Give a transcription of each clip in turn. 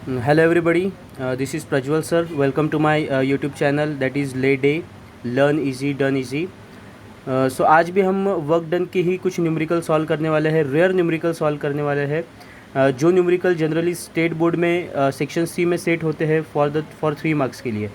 Hello everybody, this is Prajwal sir. Welcome to my YouTube channel that is Lay Day Learn Easy Done Easy. सो आज भी हम work done के ही कुछ numerical solve करने वाले हैं, रेयर न्यूमेरिकल सॉल्व करने वाले हैं। जो न्यूमेरिकल जनरली स्टेट बोर्ड में सेक्शन सी में सेट होते हैं फॉर 3 मार्क्स के लिए।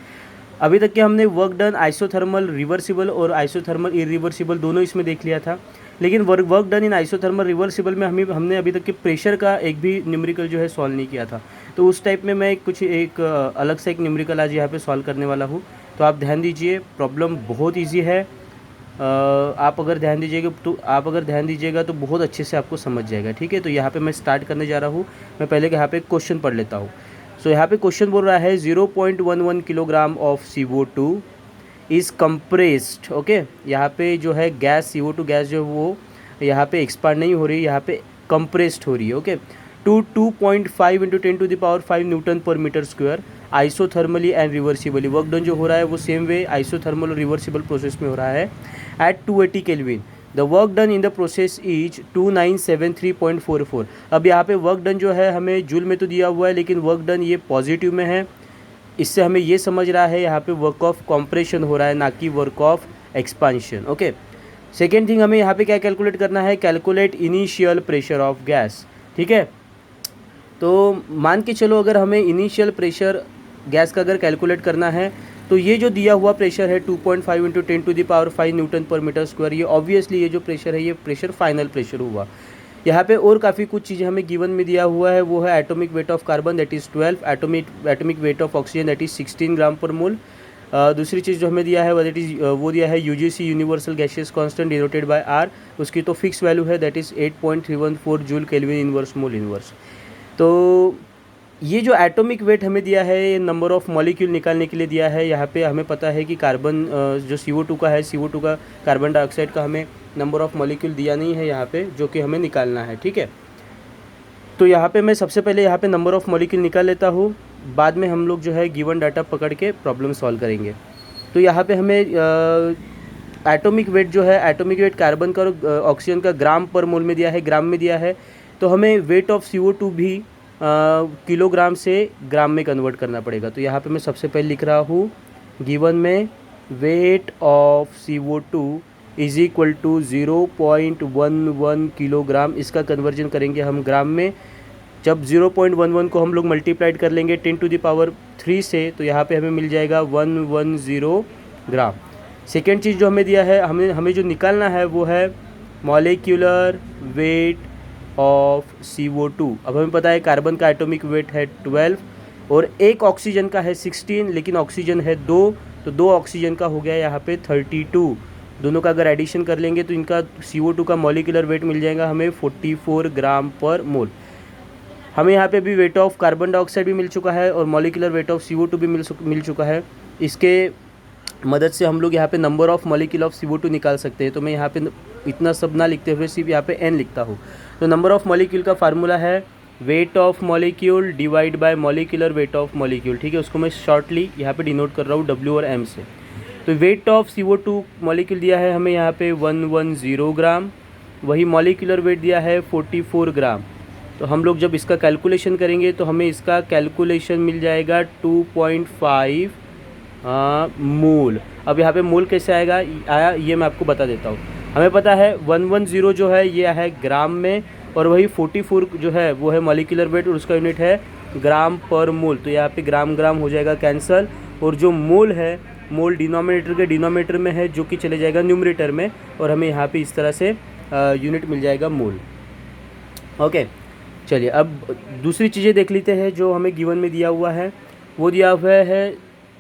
अभी तक के हमने वर्क डन आइसोथर्मल रिवर्सिबल और आइसोथर्मल इरिवर्सिबल दोनों इसमें देख लिया था, लेकिन work done in isothermal reversible में हमने अभी तक के प्रेशर का एक भी न्यूमेरिकल जो है सॉल्व नहीं किया था। तो उस टाइप में मैं एक अलग से एक न्यूमेरिकल आज यहाँ पे सॉल्व करने वाला हूँ। तो आप ध्यान दीजिए, प्रॉब्लम बहुत ईजी है। आप अगर ध्यान दीजिएगा तो बहुत अच्छे से आपको समझ जाएगा। ठीक है, तो यहाँ पे मैं स्टार्ट करने जा रहा हूँ। मैं पहले यहाँ पे क्वेश्चन पढ़ लेता हूँ। सो यहाँ पे क्वेश्चन बोल रहा है 0.11 kilogram of CO2 is compressed. Okay, यहाँ पे जो है गैस CO2 गैस जो है वो यहाँ पे एक्सपांड नहीं हो रही, यहाँ पे कंप्रेस्ड हो रही है। Okay, to 2.5 × 10⁵ newton per metre square isothermally and reversibly. Work done जो हो रहा है वो सेम वे आइसोथर्मल और रिवर्सिबल प्रोसेस में हो रहा है at 280 kelvin. The work done in the process is 2973.44। अब यहाँ पे वर्क डन जो है हमें जूल में तो दिया हुआ है, लेकिन वर्क डन ये पॉजिटिव में है। इससे हमें ये समझ रहा है यहाँ पे वर्क ऑफ कॉम्प्रेशन हो रहा है, ना कि work of expansion. Okay, second thing हमें यहाँ पे क्या कैलकुलेट करना है, calculate initial pressure of gas. ठीक है, तो मान के चलो अगर हमें इनिशियल प्रेशर गैस का अगर कैलकुलेट करना है तो ये जो दिया हुआ प्रेशर है 2.5 × 10⁵ न्यूटन पर मीटर स्क्वायर, ये ऑब्वियसली ये जो प्रेशर है ये प्रेशर फाइनल प्रेशर हुआ। यहाँ पे और काफ़ी कुछ चीज़ें हमें गिवन में दिया हुआ है, वो है atomic weight of carbon that is 12, atomic weight of oxygen that is 16 ग्राम पर मोल। दूसरी चीज़ जो हमें दिया है वो दिया है UGC universal gaseous constant denoted by R। उसकी तो फिक्स वैल्यू है that is 8.314 joule kelvin inverse mole inverse. तो ये जो एटॉमिक वेट हमें दिया है ये नंबर ऑफ़ मॉलिक्यूल निकालने के लिए दिया है। यहाँ पे हमें पता है कि कार्बन जो CO2 का है, CO2 का कार्बन डाइऑक्साइड का हमें नंबर ऑफ़ मॉलिक्यूल दिया नहीं है यहाँ पे, जो कि हमें निकालना है। ठीक है, तो यहाँ पे मैं सबसे पहले यहाँ पे नंबर ऑफ़ मॉलिक्यूल निकाल लेता हूँ, बाद में हम लोग जो है गिवन डाटा पकड़ के प्रॉब्लम सॉल्व करेंगे। तो यहाँ पे हमें एटॉमिक वेट जो है, एटॉमिक वेट कार्बन का और ऑक्सीजन का ग्राम पर मोल में दिया है, ग्राम में दिया है। तो हमें वेट ऑफ CO2 भी किलोग्राम से ग्राम में कन्वर्ट करना पड़ेगा। तो यहाँ पे मैं सबसे पहले लिख रहा हूँ गिवन में weight of CO2 is equal to 0.11 kilogram. इसका कन्वर्जन करेंगे हम ग्राम में। जब 0.11 को हम लोग मल्टीप्लाइड कर लेंगे 10⁻³ से, तो यहाँ पे हमें मिल जाएगा 110 ग्राम। सेकेंड चीज़ जो हमें दिया है, हमें जो निकालना है वो है मॉलिक्यूलर वेट ऑफ CO2। अब हमें पता है कार्बन का एटॉमिक वेट है 12 और एक ऑक्सीजन का है 16, लेकिन ऑक्सीजन है 2, तो 2 ऑक्सीजन का हो गया यहाँ पे 32। दोनों का अगर एडिशन कर लेंगे तो इनका CO2 का मॉलिक्यूलर वेट मिल जाएगा हमें 44 ग्राम पर मोल। हमें यहाँ पे भी वेट ऑफ कार्बन डाइऑक्साइड भी मिल चुका है और मॉलिक्यूलर वेट ऑफ CO2 भी मिल चुका है। इसके मदद से हम लोग यहाँ पे number of molecule of CO2 निकाल सकते हैं। तो मैं यहाँ पे इतना सब ना लिखते हुए सिर्फ यहाँ पे n लिखता हूँ। तो नंबर ऑफ़ मॉलिक्यूल का फार्मूला है weight of molecule divide by molecular weight of molecule. ठीक है, उसको मैं शॉर्टली यहाँ पे डिनोट कर रहा हूँ W और M से। तो वेट ऑफ CO2 मॉलिक्यूल दिया है हमें यहाँ पे 110 ग्राम, वही मॉलिक्यूलर वेट दिया है 44 ग्राम। तो हम लोग जब इसका कैलकुलेशन करेंगे तो हमें इसका कैलकुलेशन मिल जाएगा 2.5 मोल। अब यहाँ पे मोल कैसे आया ये मैं आपको बता देता हूँ। हमें पता है 110 जो है ये है ग्राम में, और वही 44 जो है वो है मॉलिक्यूलर वेट और उसका यूनिट है ग्राम पर मोल। तो यहाँ पे ग्राम ग्राम हो जाएगा कैंसल, और जो मोल है मोल डिनोमिनेटर के डिनोमिनेटर में है, जो कि चले जाएगा न्यूमरेटर में, और हमें यहाँ पे इस तरह से यूनिट मिल जाएगा मोल। ओके, चलिए अब दूसरी चीज़ें देख लेते हैं जो हमें गिवन में दिया हुआ है। वो दिया हुआ है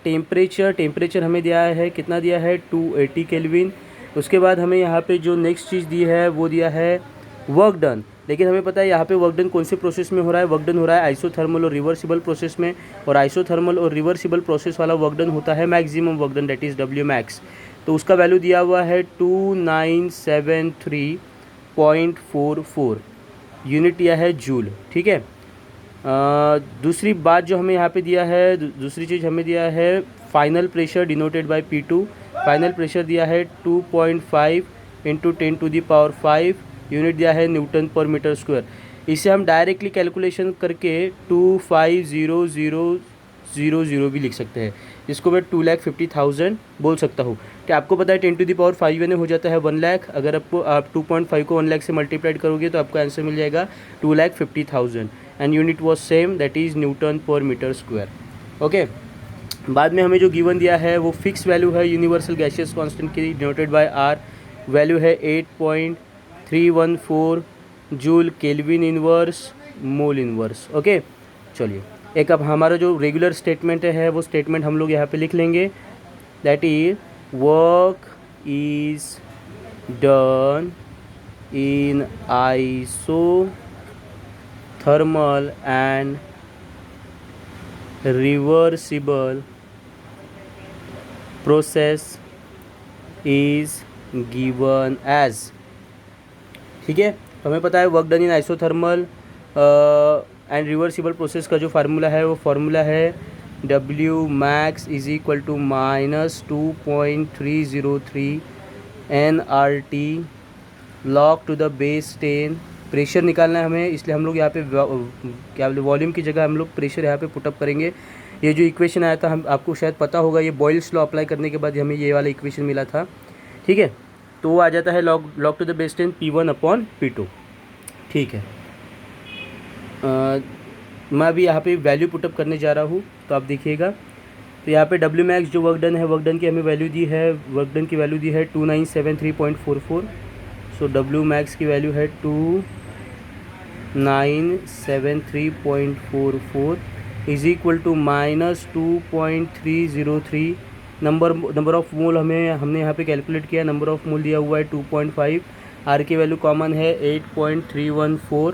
टेम्परेचर हमें दिया है, कितना दिया है 280 केल्विन। उसके बाद हमें यहाँ पे जो नेक्स्ट चीज़ दी है वो दिया है वर्क डन, लेकिन हमें पता है यहाँ पे वर्क डन कौन से प्रोसेस में हो रहा है। वर्क डन हो रहा है आइसोथर्मल और रिवर्सिबल प्रोसेस में, और आइसोथर्मल और रिवर्सिबल प्रोसेस वाला वर्क डन होता है maximum work done that is WMAX। तो उसका वैल्यू दिया हुआ है 2973.44 यूनिट दिया है जूल। ठीक है, दूसरी बात जो हमें यहाँ पे दिया है, दूसरी चीज़ हमें दिया है final pressure denoted by P2। Final pressure दिया है 2.5 × 10⁵ यूनिट दिया है न्यूटन पर मीटर स्क्वायर। इसे हम डायरेक्टली कैलकुलेशन करके 250000 भी लिख सकते हैं। इसको मैं 2,50,000 बोल सकता हूँ कि आपको पता है 10⁵ यानी हो जाता है 1 लाख। अगर आप 2.5 को 1 लाख से मल्टीप्लाइड करोगे तो आपका आंसर मिल जाएगा 2,50,000 and unit was same, that is Newton per metre square. Okay, बाद में हमें जो गिवन दिया है वो फिक्स वैल्यू है यूनिवर्सल गैसियस कांस्टेंट की, डिनोटेड बाय आर। वैल्यू है 8.314 joule kelvin inverse mole inverse. Okay, चलिए एक अब हमारा जो रेगुलर स्टेटमेंट है वो स्टेटमेंट हम लोग यहाँ पे लिख लेंगे, that is work is done in isothermal and reversible process is given as. ठीक है, तो हमें पता है work done in isothermal and reversible process का जो फार्मूला है वो फार्मूला है W max is equal to -2.303 nRT log to the base 10। Pressure निकालना है हमें, इसलिए हम लोग यहाँ पे क्या बोले वॉल्यूम की जगह हम लोग प्रेशर यहाँ पे पुटअप करेंगे। ये जो इक्वेशन आया था हम आपको शायद पता होगा, ये बॉयल्स लॉ अप्लाई करने के बाद हमें ये वाला इक्वेशन मिला था। ठीक है, तो वो आ जाता है log to the base 10 P1/P2। ठीक है, मैं अभी यहाँ पे वैल्यू पुटअप करने जा रहा हूँ, तो आप देखिएगा। तो यहाँ पे W मैक्स जो वर्क डन है, वर्क डन की हमें वैल्यू दी है, वर्क डन की वैल्यू दी है 2973.44। सो W मैक्स की वैल्यू है 2973.44 is equal to -2.303। Number of mole हमने यहाँ पे कैलकुलेट किया, नंबर ऑफ मोल दिया हुआ है 2.5, आर की वैल्यू कॉमन है 8.314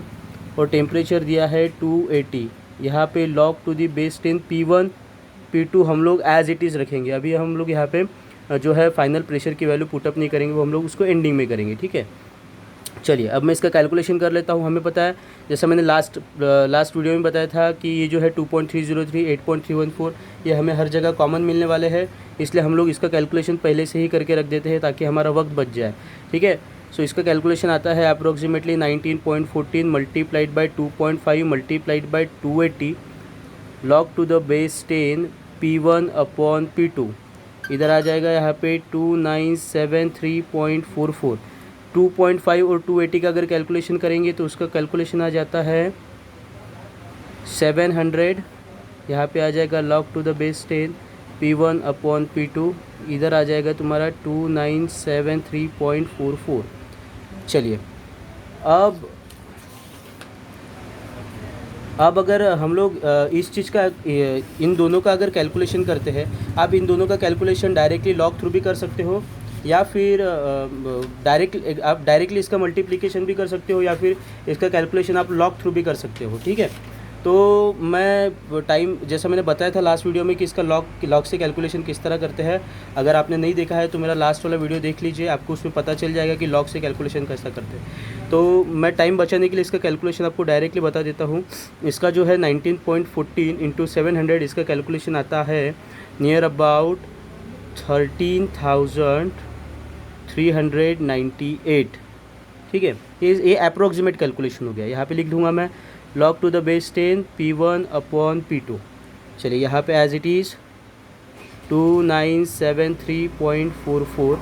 और टेम्परेचर दिया है 280। यहाँ पे log to the base 10 P1 P2 हम लोग एज इट इज़ रखेंगे। अभी हम लोग यहाँ पे जो है फाइनल प्रेशर की वैल्यू पुटअप नहीं करेंगे, वो हम लोग उसको एंडिंग में करेंगे। ठीक है, चलिए अब मैं इसका कैलकुलेशन कर लेता हूँ। हमें पता है, जैसा मैंने लास्ट वीडियो में बताया था कि ये जो है 2.303 8.314 ये हमें हर जगह कॉमन मिलने वाले हैं, इसलिए हम लोग इसका कैलकुलेशन पहले से ही करके रख देते हैं ताकि हमारा वक्त बच जाए। ठीक है, सो इसका कैलकुलेशन आता है approximately 19.14 multiplied by 2.5 multiplied by 280 log to the base 10 P1/P2। इधर आ जाएगा यहाँ पे 2973.44। 2.5 और 280 का अगर कैलकुलेशन करेंगे तो उसका कैलकुलेशन आ जाता है 700। यहाँ पे आ जाएगा log to the base 10 P1/P2। इधर आ जाएगा तुम्हारा 2973.44। चलिए अब अगर हम लोग इस चीज़ का इन दोनों का अगर कैलकुलेशन करते हैं, आप इन दोनों का कैलकुलेशन डायरेक्टली लॉग थ्रू भी कर सकते हो या फिर आप डायरेक्टली इसका मल्टीप्लिकेशन भी कर सकते हो या फिर इसका कैलकुलेशन आप लॉग थ्रू भी कर सकते हो। ठीक है, तो मैं जैसा मैंने बताया था लास्ट वीडियो में कि इसका लॉग से कैलकुलेशन किस तरह करते हैं। अगर आपने नहीं देखा है तो मेरा लास्ट वाला वीडियो देख लीजिए, आपको उसमें पता चल जाएगा कि लॉग से कैलकुलेशन कैसा करते हैं। तो मैं टाइम बचाने के लिए इसका कैलकुलेशन आपको डायरेक्टली बता देता हूँ। इसका जो है 19.14 इंटू 700 इसका कैलकुलेशन आता है नियर अबाउट 13,398। ठीक है, ये अप्रोक्सीमेट कैलकुलेशन हो गया। यहाँ पे लिख दूँगा मैं log to the base 10 P1/P2। चलिए यहाँ पे एज इट इज़ 2973.44।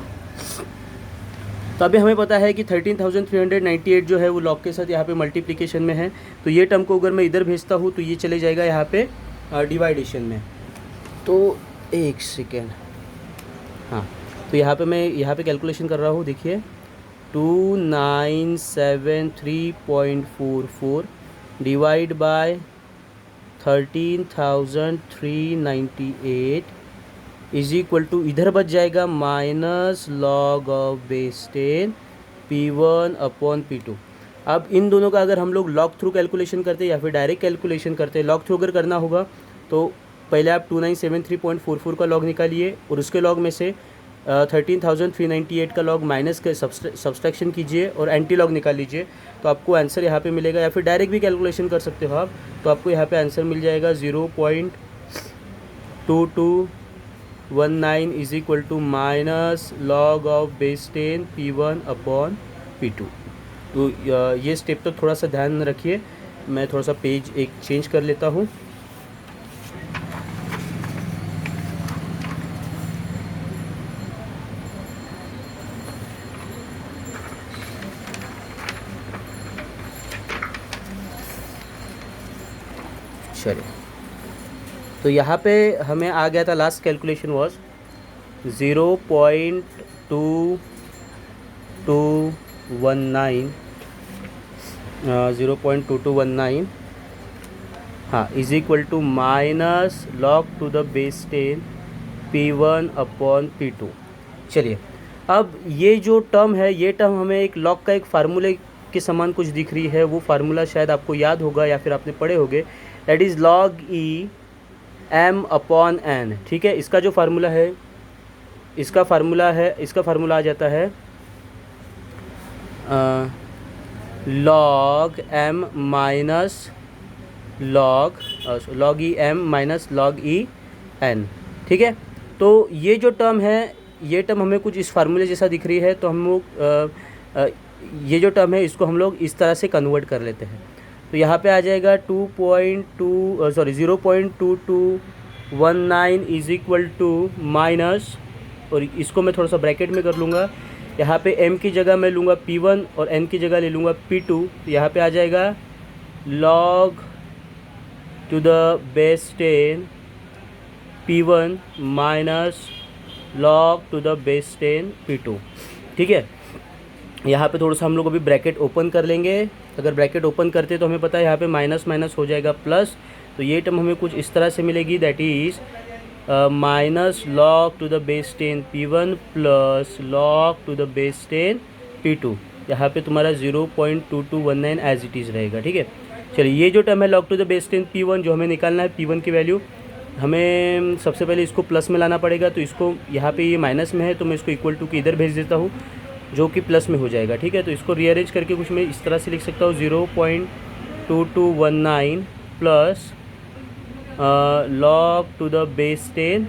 तो अभी हमें पता है कि 13,398 जो है वो log के साथ यहाँ पे मल्टीप्लिकेशन में है, तो ये टर्म को अगर मैं इधर भेजता हूँ तो ये चले जाएगा यहाँ पे डिवाइडेशन में। तो एक सेकेंड, हाँ, तो यहाँ पे मैं यहाँ पे कैलकुलेशन कर रहा हूँ। देखिए 2973.44 divide by 13,398 is equal to, इधर बच जाएगा minus log of base 10 P1/P2। अब इन दोनों का अगर हम लोग लॉग थ्रू कैलकुलेशन करते हैं या फिर डायरेक्ट कैलकुलेशन करते हैं, लॉग थ्रू अगर करना होगा तो पहले आप 2973.44 का लॉग निकालिए और उसके लॉग में से 13,398 का लॉग माइनस के सब्सट्रैक्शन कीजिए और एंटी लॉग निकाल लीजिए, तो आपको आंसर यहाँ पे मिलेगा। या फिर डायरेक्ट भी कैलकुलेशन कर सकते हो आप, तो आपको यहाँ पे आंसर मिल जाएगा 0.2219 is equal to minus log of base 10 P1/P2। तो ये स्टेप तो थोड़ा सा ध्यान रखिए। मैं थोड़ा सा पेज एक चेंज कर लेता हूँ। चलिए, तो यहाँ पे हमें आ गया था, लास्ट कैलकुलेशन वॉज 0.2219 0.2219 हाँ is equal to minus log to the base 10 P1 upon P2। चलिए, अब ये जो टर्म है, ये टर्म हमें एक लॉग का एक फार्मूले के समान कुछ दिख रही है। वो फार्मूला शायद आपको याद होगा या फिर आपने पढ़े होंगे, that is log e m upon n. ठीक है, इसका जो फार्मूला है, इसका फार्मूला आ जाता है log m minus log e m minus log e n. ठीक है, तो ये जो टर्म है, ये टर्म हमें कुछ इस फार्मूले जैसा दिख रही है, तो हम लोग ये जो टर्म है इसको हम लोग इस तरह से कन्वर्ट कर लेते हैं। तो यहाँ पे आ जाएगा 0.2219 इज इक्वल टू माइनस, और इसको मैं थोड़ा सा ब्रैकेट में कर लूँगा। यहाँ पे m की जगह मैं लूँगा P1 और n की जगह ले लूँगा P2। तो यहाँ पे आ जाएगा log to the base 10 P1 minus log to the base 10 P2। ठीक है, यहाँ पे थोड़ा सा हम लोग अभी ब्रैकेट ओपन कर लेंगे। अगर ब्रैकेट ओपन करते तो हमें पता है यहाँ पे माइनस माइनस हो जाएगा प्लस, तो ये टर्म हमें कुछ इस तरह से मिलेगी, that is minus log to the base 10 P1 plus log to the base 10 P2। यहाँ पे तुम्हारा 0.2219 एज इट इज़ रहेगा। ठीक है, चलिए, ये जो टर्म है log to the base 10 P1, जो हमें निकालना है P1 की वैल्यू, हमें सबसे पहले इसको प्लस में लाना पड़ेगा। तो इसको यहाँ पे ये माइनस में है, तो मैं इसको इक्वल टू के इधर भेज देता हूँ, जो कि प्लस में हो जाएगा। ठीक है, तो इसको रीअरेंज करके कुछ मैं इस तरह से लिख सकता हूँ 0.2219 plus log to the base 10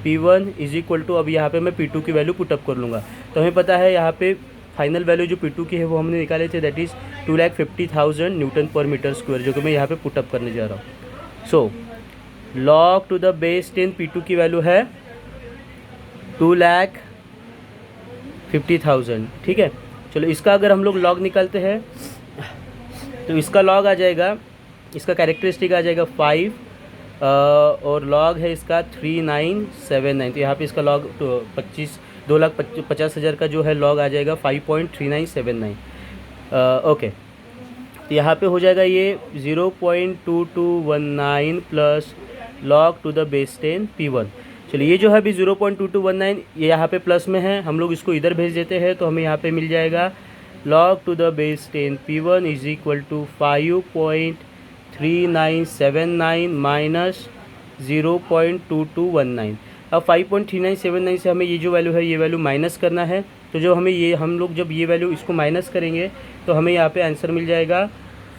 P1 is equal to, अब यहाँ पे मैं P2 की वैल्यू पुटअप कर लूँगा। तो हमें पता है यहाँ पे फाइनल वैल्यू जो P2 की है वो हमने निकाले थे, that is 2,50,000 Newton per metre square, जो कि मैं यहाँ पे पुटअप करने जा रहा हूँ। So log to the base 10 P2 की वैल्यू है 2,50,000। ठीक है, चलो, इसका अगर हम लोग लॉग निकालते हैं तो इसका लॉग आ जाएगा, इसका कैरेक्टरिस्टिक आ जाएगा 5 और लॉग है इसका 3979। तो यहाँ पे इसका लॉग तो 2,50,000 का जो है लॉग आ जाएगा 5.3979। ओके, तो यहाँ पे हो जाएगा ये 0.2219 plus log to the base 10 P1। चलिए, ये जो है अभी 0.2219 ये यहाँ पे प्लस में है, हम लोग इसको इधर भेज देते हैं, तो हमें यहाँ पे मिल जाएगा log to the base 10 P1 is equal to 5.3979 minus 0.2219। अब 5.3979 से हमें ये जो वैल्यू है, ये वैल्यू माइनस करना है। तो जो हमें ये, हम लोग जब ये वैल्यू इसको माइनस करेंगे तो हमें यहाँ पे आंसर मिल जाएगा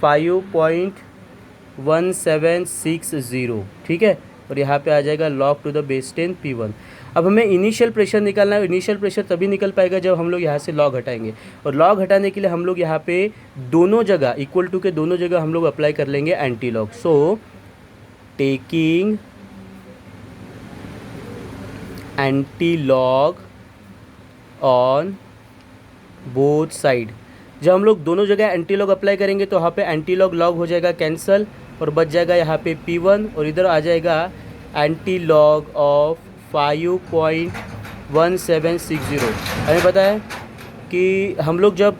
5.1760। ठीक है, और यहाँ पे आ जाएगा log to the base 10 P1। अब हमें इनिशियल प्रेशर निकालना है। इनिशियल प्रेशर तभी निकल पाएगा जब हम लोग यहाँ से लॉग हटाएंगे, और लॉग हटाने के लिए हम लोग यहाँ पे दोनों जगह इक्वल टू के दोनों जगह हम लोग अप्लाई कर लेंगे anti log. So taking anti log on both side, जब हम लोग दोनों जगह एंटी लॉग अप्लाई करेंगे तो यहाँ पे एंटी लॉग लॉग हो जाएगा कैंसल, और बच जाएगा यहाँ पे P1, और इधर आ जाएगा एंटी लॉग ऑफ 5.1760। हमें पता है कि हम लोग जब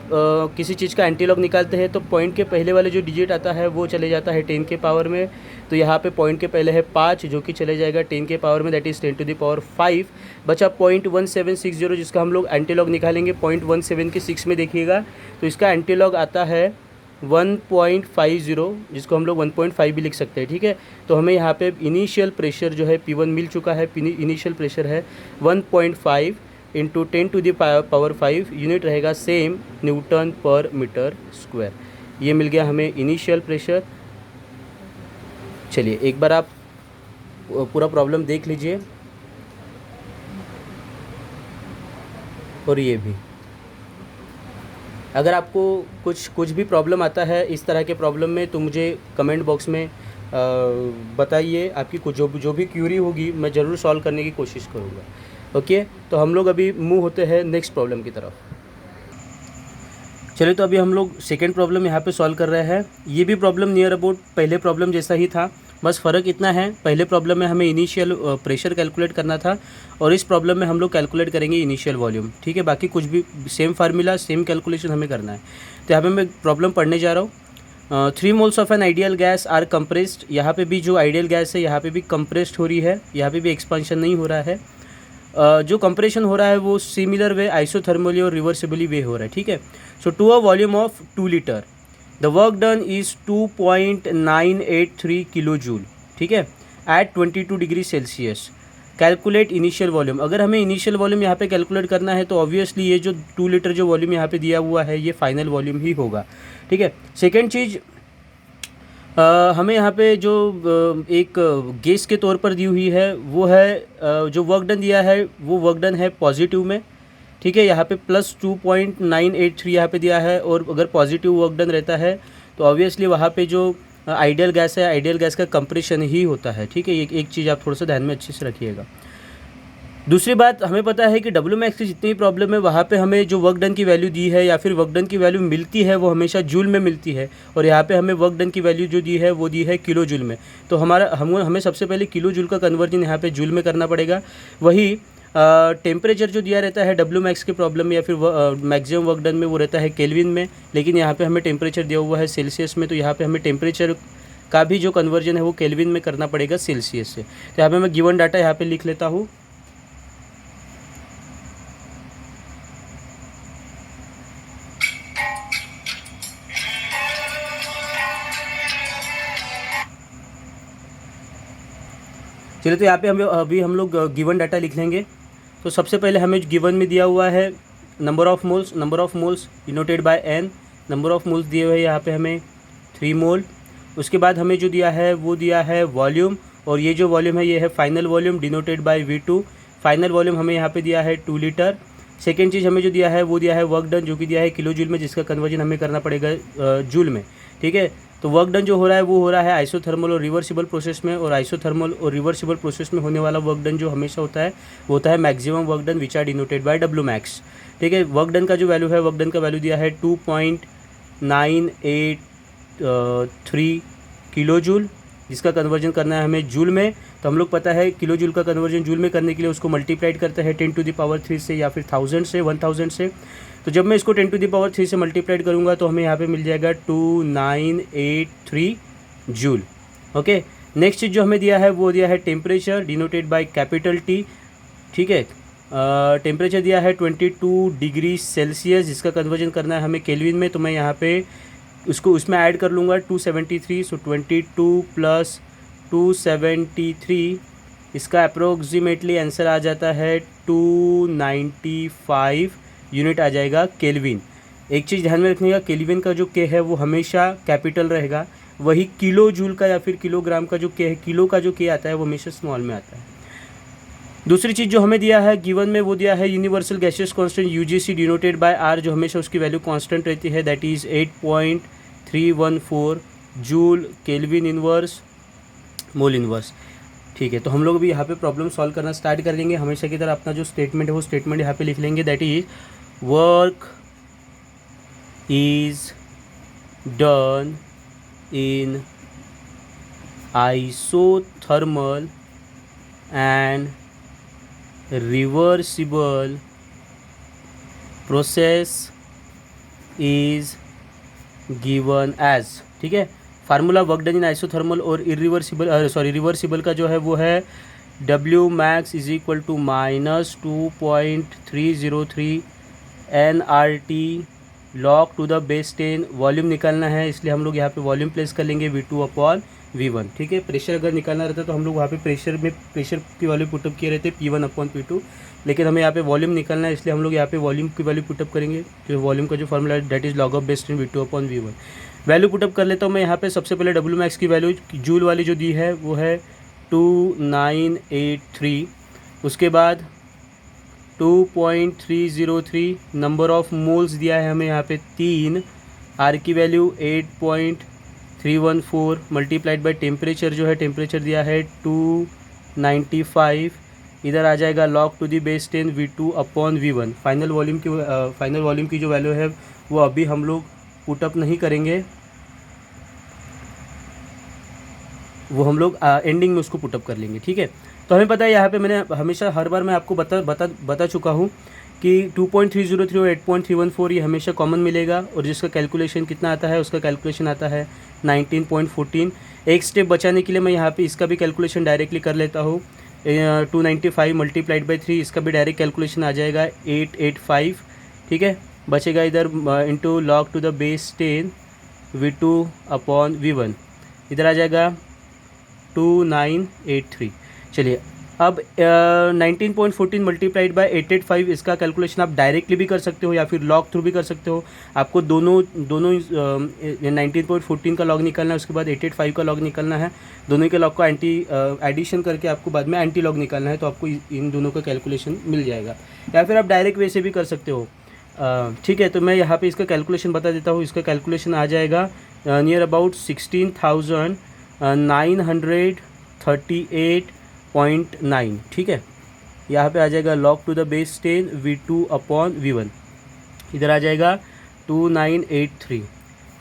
किसी चीज़ का एंटी लॉग निकालते हैं तो पॉइंट के पहले वाले जो डिजिट आता है वो चले जाता है 10 के पावर में। तो यहाँ पे पॉइंट के पहले है 5, जो कि चले जाएगा 10 के पावर में, that is 10 to the power 5। बचा 0.1760, जिसका हम लोग एंटी लॉग निकालेंगे 0.17 के 6 में देखिएगा, तो इसका एंटी लॉग आता है 1.50, जिसको हम लोग 1.5 भी लिख सकते हैं। ठीक है, तो हमें यहाँ पे इनिशियल प्रेशर जो है P1 मिल चुका है। इनिशियल प्रेशर है 1.5 into 10 to the power 5, unit रहेगा same newton per metre square. ये मिल गया हमें इनिशियल प्रेशर। चलिए, एक बार आप पूरा प्रॉब्लम देख लीजिए, और ये भी अगर आपको कुछ भी प्रॉब्लम आता है इस तरह के प्रॉब्लम में तो मुझे कमेंट बॉक्स में बताइए। आपकी कुछ जो भी क्यूरी होगी मैं ज़रूर सॉल्व करने की कोशिश करूँगा। ओके, तो हम लोग अभी मूव होते हैं नेक्स्ट प्रॉब्लम की तरफ। चलिए, तो अभी हम लोग सेकेंड प्रॉब्लम यहाँ पे सॉल्व कर रहे हैं। ये भी प्रॉब्लम नियर अबाउट पहले प्रॉब्लम जैसा ही था, बस फ़र्क इतना है, पहले प्रॉब्लम में हमें इनिशियल प्रेशर कैलकुलेट करना था और इस प्रॉब्लम में हम लोग कैलकुलेट करेंगे इनिशियल वॉल्यूम। ठीक है, बाकी कुछ भी सेम फार्मूला सेम कैलकुलेशन हमें करना है। तो यहाँ पे मैं प्रॉब्लम पढ़ने जा रहा हूँ। 3 moles of an ideal gas are compressed. यहाँ पे भी जो आइडियल गैस है यहाँ पे भी कंप्रेस्ड हो रही है, यहाँ पे भी एक्सपांशन नहीं हो रहा है। जो कंप्रेशन हो रहा है वो सिमिलर वे आइसोथर्मली और रिवर्सिबली वे हो रहा है। ठीक है, so to a volume of 2 litre the work done is 2.983 kilo joule. ठीक है, at 22 degree Celsius. Calculate initial volume. अगर हमें इनिशियल वॉल्यूम यहाँ पे कैलकुलेट करना है तो ऑब्वियसली ये जो 2 लीटर जो वॉल्यूम यहाँ पे दिया हुआ है ये फाइनल वॉल्यूम ही होगा। ठीक है, सेकेंड चीज़, हमें यहाँ पे जो एक गेस के तौर पर दी हुई है वो है जो वर्क डन दिया है वो वर्क डन है पॉजिटिव में। ठीक है, यहाँ पे प्लस 2.983 यहाँ पे दिया है और अगर पॉजिटिव वर्क डन रहता है तो ऑब्वियसली वहाँ पे जो आइडियल गैस है आइडियल गैस का कंप्रेशन ही होता है। ठीक है, एक चीज़ आप थोड़ा सा ध्यान में अच्छे से रखिएगा। दूसरी बात, हमें पता है कि डब्ल्यू मैक्स की जितनी भी प्रॉब्लम है वहाँ पे हमें जो वर्क डन की वैल्यू दी है या फिर वर्क डन की वैल्यू मिलती है वो हमेशा जूल में मिलती है और यहाँ पे हमें वर्क डन की वैल्यू जो दी है वो दी है किलो जूल में। तो हमें सबसे पहले किलो जूल का कन्वर्जन यहाँ पे जूल में करना पड़ेगा। वही टेम्परेचर जो दिया रहता है डब्ल्यू मैक्स के प्रॉब्लम में या फिर मैक्सिमम वर्क डन में वो रहता है केल्विन में, लेकिन यहाँ पे हमें टेम्परेचर दिया हुआ है सेल्सियस में, तो यहाँ पे हमें टेम्परेचर का भी जो कन्वर्जन है वो केल्विन में करना पड़ेगा सेल्सियस से। तो यहाँ पे मैं गिवन डाटा यहाँ पे लिख लेता हूँ। चलिए, तो यहाँ पे हम लोग गिवन डाटा लिख लेंगे। तो सबसे पहले हमें गिवन में दिया हुआ है number of moles denoted by n। Number of moles दिए हुए यहाँ पे हमें 3 मोल। उसके बाद हमें जो दिया है वो दिया है वॉल्यूम, और ये जो वॉल्यूम है ये है final volume denoted by V2। Final volume हमें यहाँ पे दिया है 2 लीटर। सेकेंड चीज़ हमें जो दिया है वो दिया है वर्क डन, जो कि दिया है किलो जूल में, जिसका कन्वर्जन हमें करना पड़ेगा जूल में। ठीक है, तो वर्क डन जो हो रहा है वो हो रहा है आइसोथर्मल और रिवर्सिबल प्रोसेस में, और आइसोथर्मल और रिवर्सिबल प्रोसेस में होने वाला वर्क डन जो हमेशा होता है वो होता है maximum work done which are denoted by W max. ठीक है, वर्क डन का जो वैल्यू है वर्क डन का वैल्यू दिया है 2.983 किलो जूल, जिसका कन्वर्जन करना है हमें जूल में। तो हम लोग पता है किलो जूल का कन्वर्जन जूल में करने के लिए उसको मल्टीप्लाइड करते हैं 10⁻³ से या फिर 1000 से। तो जब मैं इसको 10⁻³ से मल्टीप्लाइड करूँगा तो हमें यहाँ पे मिल जाएगा 2983 जूल। ओके, नेक्स्ट चीज़ जो हमें दिया है वो दिया है temperature denoted by capital T। ठीक है, टेम्परेचर दिया है 22 डिग्री सेल्सियस, जिसका कन्वर्जन करना है हमें केल्विन में। तो मैं यहाँ पे उसमें ऐड कर लूँगा 273। सो 22 + 273, इसका अप्रोक्सीमेटली आंसर आ जाता है 295 यूनिट आ जाएगा केल्विन। एक चीज़ ध्यान में रखिएगा, केल्विन का जो के है वो हमेशा कैपिटल रहेगा, वही किलो जूल का या फिर किलोग्राम का जो के है, किलो का जो के आता है वो हमेशा स्मॉल में आता है। दूसरी चीज़ जो हमें दिया है गिवन में वो दिया है universal gaseous constant UGC denoted by R, जो हमेशा उसकी वैल्यू कांस्टेंट रहती है, that is 8.314 joule kelvin inverse mole inverse. ठीक है, तो हम लोग भी यहाँ पे प्रॉब्लम सॉल्व करना स्टार्ट कर लेंगे। हमेशा की तरह अपना जो स्टेटमेंट है वो स्टेटमेंट यहाँ पे लिख लेंगे, that is work is done in isothermal and reversible process is given as. ठीक है, formula work done in isothermal और रिवर्सिबल का जो है वो है W max is equal to -2.303 nRT log to the base 10। Volume निकालना है इसलिए हम लोग यहाँ पे वॉल्यूम प्लेस कर लेंगे V2/V1। ठीक है, प्रेशर अगर निकालना रहता तो हम लोग वहाँ पे प्रेशर की वैल्यू पुटअप किए रहते P1/P2, लेकिन हमें यहाँ पे वॉल्यूम निकालना है इसलिए हम लोग यहाँ पे वॉल्यूम की वैल्यू पुटअप करेंगे। जो वॉल्यूम का जो फार्मूला है that is log of base 10 V2/V1। Value put up कर लेता हूँ मैं यहाँ पे। सबसे पहले डब्ल्यू मैक्स की वैल्यू जूल वाली जो दी है वो है 2983। उसके बाद 2.303, नंबर ऑफ मोल्स दिया है हमें यहाँ पे 3, आर की वैल्यू 8.314 मल्टीप्लाइड बाय टेम्परेचर जो है टेम्परेचर दिया है 295, इधर आ जाएगा log to the base 10 V2 upon V1। Final volume की जो वैल्यू है वो अभी हम लोग पुटअप नहीं करेंगे, वो हम लोग एंडिंग में उसको पुटअप कर लेंगे, ठीक है। तो हमें पता है यहाँ पे मैंने हमेशा हर बार मैं आपको बता चुका हूँ कि 2.303 और 8.314 ये हमेशा कॉमन मिलेगा, और जिसका कैलकुलेशन कितना आता है, उसका कैलकुलेशन आता है 19.14। एक स्टेप बचाने के लिए मैं यहाँ पे इसका भी कैलकुलेशन डायरेक्टली कर लेता हूँ। 295 मल्टीप्लाइड बाई 3, इसका भी डायरेक्ट कैलकुलेशन आ जाएगा 885, ठीक है। बचेगा इधर into log to the base 10 V2 upon V1, इधर आ जाएगा 2983। चलिए अब 19.14 मल्टीप्लाइड बाय 885, इसका कैलकुलेशन आप डायरेक्टली भी कर सकते हो या फिर लॉग थ्रू भी कर सकते हो। आपको दोनों 19.14 का लॉग निकालना है, उसके बाद 885 का लॉग निकालना है। दोनों के लॉग को एडिशन करके आपको बाद में एंटी लॉग निकालना है, तो आपको इन दोनों का कैलकुलेशन मिल जाएगा। या फिर आप डायरेक्ट वैसे भी कर सकते हो, ठीक है। तो मैं यहाँ पे इसका कैलकुलेशन बता देता हूँ। इसका कैलकुलेशन आ जाएगा नियर अबाउट 16,938.9, ठीक है। यहाँ पे आ जाएगा log to the base 10 V2 upon V1, इधर आ जाएगा 2983,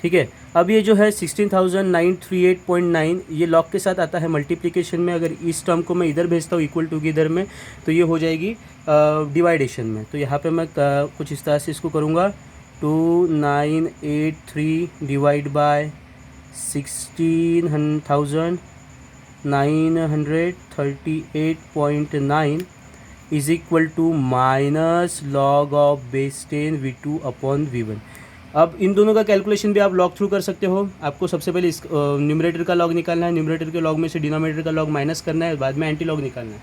ठीक है। अब ये जो है 16,938.9 ये log के साथ आता है मल्टीप्लिकेशन में। अगर इस टर्म को मैं इधर भेजता हूँ इक्वल टू की इधर में, तो ये हो जाएगी डिवाइडेशन में। तो यहाँ पे मैं कुछ इस तरह से इसको करूँगा, 2983 divide by 16,938.9 is equal to minus log of base 10 V2 upon V1। अब इन दोनों का कैलकुलेशन भी आप लॉग थ्रू कर सकते हो। आपको सबसे पहले इस न्यूमरेटर का लॉग निकालना है, न्यूमरेटर के लॉग में से डिनोमिनेटर का लॉग माइनस करना है, बाद में एंटी लॉग निकालना है।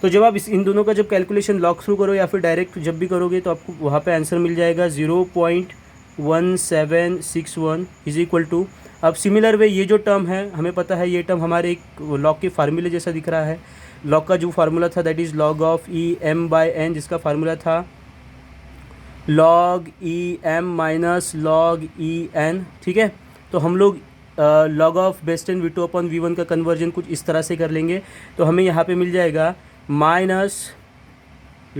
तो जब आप इन दोनों का जब कैलकुलेशन लॉग थ्रू करो या फिर डायरेक्ट जब भी करोगे, तो आपको वहाँ पे आंसर मिल जाएगा 0.1761 इज इक्वल टू। अब सिमिलर वे ये जो टर्म है, हमें पता है ये टर्म हमारे एक लॉग के फार्मूले जैसा दिख रहा है। लॉग का जो फार्मूला था that is log of EM/n, जिसका फार्मूला था log EM minus log EN, ठीक है। तो हम लोग log of base 10 V2 upon V1 का कन्वर्जन कुछ इस तरह से कर लेंगे। तो हमें यहाँ पे मिल जाएगा minus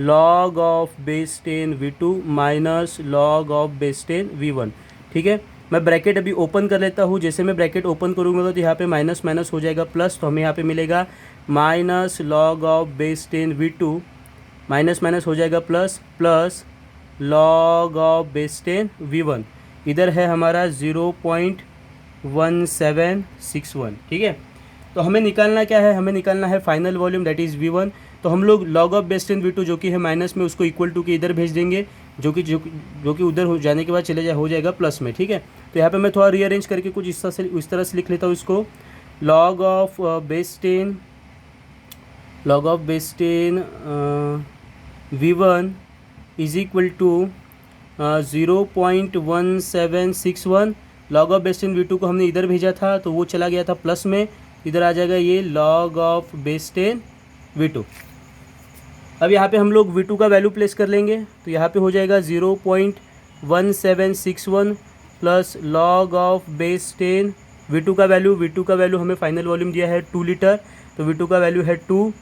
log of base 10 V2 minus log of base 10 V1, ठीक है। मैं ब्रैकेट अभी ओपन कर लेता हूँ। जैसे मैं ब्रैकेट ओपन करूँगा तो यहाँ पे माइनस माइनस हो जाएगा प्लस, तो हमें यहाँ पे मिलेगा minus log of base 10 V2 minus minus हो जाएगा plus, plus log of base 10 V1, इधर है हमारा 0.1761, ठीक है। तो हमें निकालना क्या है, हमें निकालना है final volume that is V1। तो हम लोग log ऑफ बेस 10 V2 जो कि है माइनस में, उसको इक्वल टू के इधर भेज देंगे, जो कि उधर हो जाने के बाद हो जाएगा प्लस में, ठीक है। तो यहाँ पे मैं थोड़ा रीअरेंज करके कुछ इस तरह से लिख लेता हूँ इसको। log of base 10 V1 is equal to 0.1761। log of base 10 V2 को हमने इधर भेजा था तो वो चला गया था प्लस में, इधर आ जाएगा ये log ऑफ बेस 10 V2। अब यहाँ पे हम लोग V2 का वैल्यू प्लेस कर लेंगे, तो यहाँ पे हो जाएगा 0.1761 plus log of base 10 V2 का वैल्यू हमें फाइनल वॉल्यूम दिया है 2 लीटर, तो V2 का वैल्यू है 2।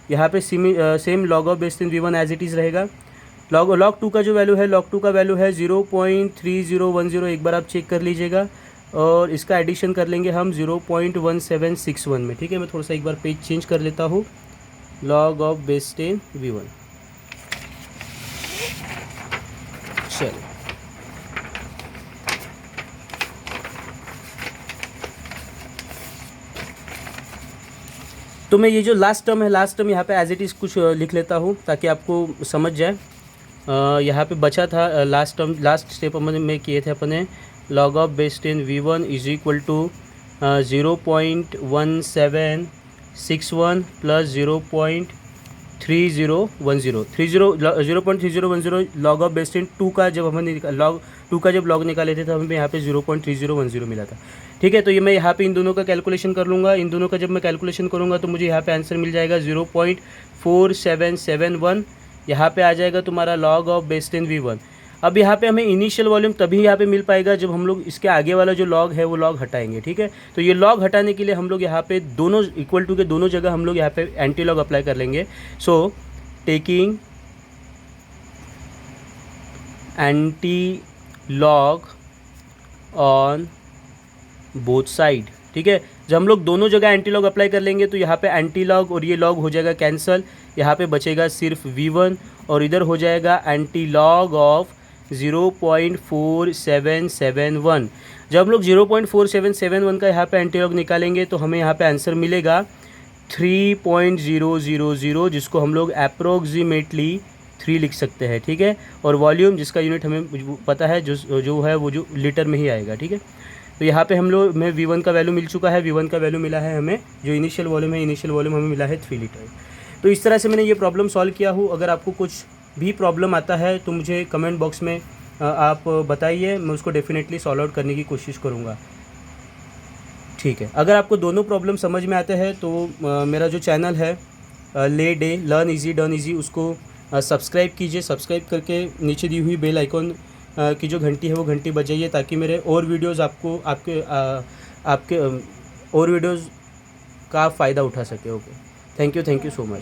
यहाँ पे same log of base 10 V1 as it is रहेगा। log 2 का जो वैल्यू है, log 2 का वैल्यू है 0.3010, एक बार आप चेक कर लीजिएगा। और इसका एडिशन कर लेंगे हम 0.1761 में, ठीक है। मैं थोड़ा सा एक बार पेज चेंज कर लेता हूँ। log ऑफ बेस 10 V1, चलो तो मैं ये जो लास्ट टर्म यहाँ पे एज इट इज़ कुछ लिख लेता हूँ ताकि आपको समझ जाए। यहाँ पे बचा था लास्ट स्टेप में किए थे अपने, log of base 10 V1 is equal to 0.1761 plus 0.3010 log of base 10 2 का जब हमने log निकाले थे तो हमें यहाँ पे 0.3010 मिला था, ठीक है। तो ये मैं यहाँ पे इन दोनों का कैलकुलेशन कर लूँगा। इन दोनों का जब मैं कैलकुलेशन करूँगा तो मुझे यहाँ पे आंसर मिल जाएगा 0.4771 यहाँ पे आ जाएगा तुम्हारा log ऑफ बेस 10 V1। अब यहाँ पे हमें इनिशियल वॉल्यूम तभी यहाँ पे मिल पाएगा जब हम लोग इसके आगे वाला जो लॉग है वो लॉग हटाएंगे, ठीक है। तो ये लॉग हटाने के लिए हम लोग यहाँ पे दोनों इक्वल टू के दोनों जगह हम लोग यहाँ पे एंटी लॉग अप्लाई कर लेंगे। So taking anti log on both side, ठीक है। जब हम लोग दोनों जगह एंटी लॉग अप्लाई कर लेंगे तो यहाँ पे एंटी लॉग और ये लॉग हो जाएगा कैंसिल, यहाँ पे बचेगा सिर्फ V1 और इधर हो जाएगा एंटी लॉग ऑफ 0.4771। जब हम लोग 0.4771 का यहाँ पे एंटी लॉग निकालेंगे तो हमें यहाँ पे आंसर मिलेगा 3.000, जिसको हम लोग अप्रोक्सीमेटली 3 लिख सकते हैं, ठीक है। और वॉल्यूम जिसका यूनिट हमें पता है जो है वो जो लीटर में ही आएगा, ठीक है। तो यहाँ पे हम लोग में V1 का वैल्यू मिल चुका है, V1 का वैल्यू मिला है हमें, जो इनिशियल वॉल्यूम है, इनिशियल वॉल्यूम हमें मिला है 3 लीटर। तो इस तरह से मैंने ये प्रॉब्लम सॉल्व किया हूँ। अगर आपको कुछ भी प्रॉब्लम आता है तो मुझे कमेंट बॉक्स में आप बताइए, मैं उसको डेफिनेटली सॉल्व आउट करने की कोशिश करूँगा, ठीक है। अगर आपको दोनों प्रॉब्लम समझ में आते हैं तो मेरा जो चैनल है ले day learn easy done easy, उसको सब्सक्राइब कीजिए। सब्सक्राइब करके नीचे दी हुई बेल आइकॉन की जो घंटी है वो घंटी बजाइए, ताकि मेरे और वीडियोज़ आपके और वीडियोज़ का फ़ायदा उठा सके। Okay, thank you so much.